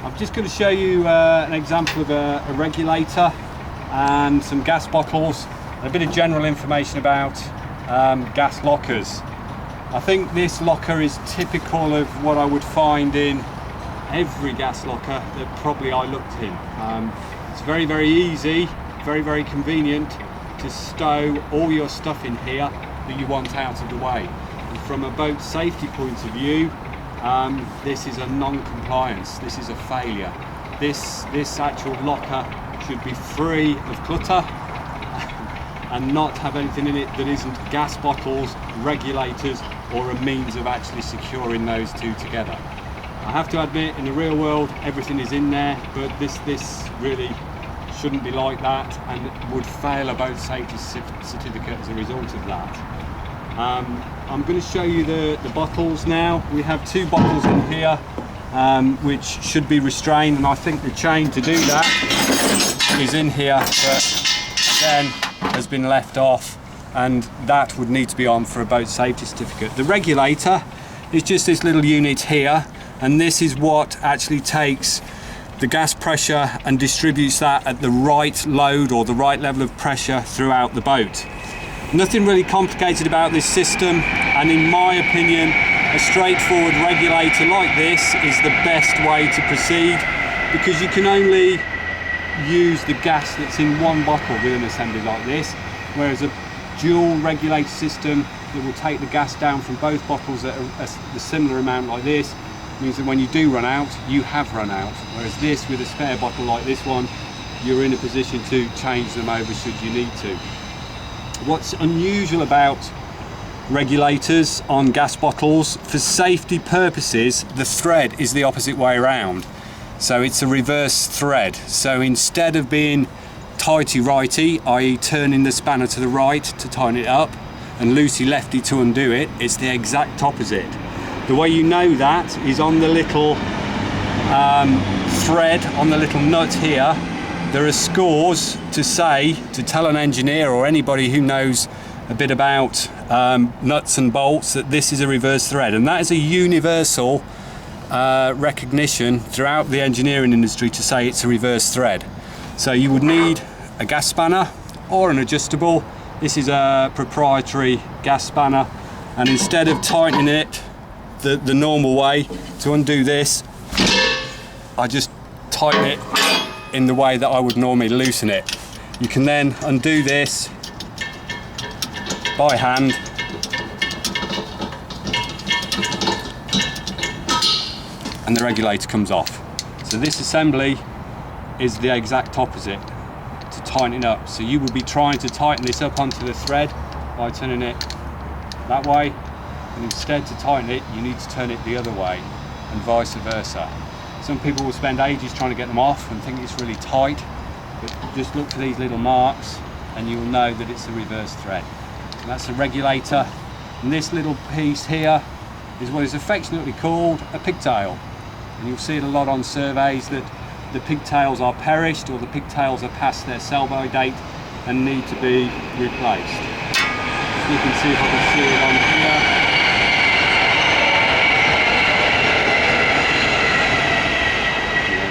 I'm just going to show you an example of a regulator and some gas bottles, a bit of general information about gas lockers. I think this locker is typical of what I would find in every gas locker that probably I looked in. It's very, very easy, very, very convenient to stow all your stuff in here that you want out of the way. And from a boat safety point of view, this is a non-compliance, this is a failure. This actual locker should be free of clutter and not have anything in it that isn't gas bottles, regulators, or a means of actually securing those two together. I have to admit, in the real world, everything is in there, but this really shouldn't be like that and would fail a boat safety certificate as a result of that. I'm going to show you the bottles now. We have two bottles in here which should be restrained, and I think the chain to do that is in here, but again has been left off, and that would need to be on for a boat safety certificate. The regulator is just this little unit here, and this is what actually takes the gas pressure and distributes that at the right load or the right level of pressure throughout the boat. Nothing really complicated about this system, and in my opinion a straightforward regulator like this is the best way to proceed, because you can only use the gas that's in one bottle with an assembly like this, whereas a dual regulator system that will take the gas down from both bottles at a similar amount like this means that when you do run out, you have run out, whereas this, with a spare bottle like this one, you're in a position to change them over should you need to. What's unusual about regulators on gas bottles, for safety purposes, the thread is the opposite way around. So it's a reverse thread. So instead of being tighty-righty, i.e. turning the spanner to the right to tighten it up and loosey-lefty to undo it, it's the exact opposite. The way you know that is on the little thread, on the little nut here, there are scores to tell an engineer or anybody who knows a bit about nuts and bolts that this is a reverse thread, and that is a universal recognition throughout the engineering industry to say it's a reverse thread. So you would need a gas spanner or an adjustable. This is a proprietary gas spanner, and instead of tightening it the normal way to undo this, I just tighten it in the way that I would normally loosen it. You can then undo this by hand and the regulator comes off. So this assembly is the exact opposite to tighten it up. So you would be trying to tighten this up onto the thread by turning it that way, and instead to tighten it you need to turn it the other way, and vice versa. Some people will spend ages trying to get them off and think it's really tight, but just look for these little marks and you'll know that it's a reverse thread. So that's a regulator, and this little piece here is what is affectionately called a pigtail, and you'll see it a lot on surveys that the pigtails are perished or the pigtails are past their sell-by date and need to be replaced. So you can see if I can see it on here.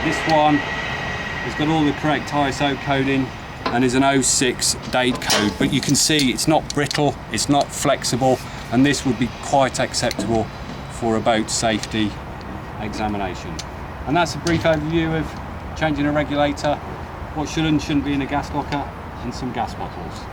This one has got all the correct ISO coding and is an 06 date code, but you can see it's not brittle, it's not flexible, and this would be quite acceptable for a boat safety examination. And that's a brief overview of changing a regulator, what should and shouldn't be in a gas locker, and some gas bottles.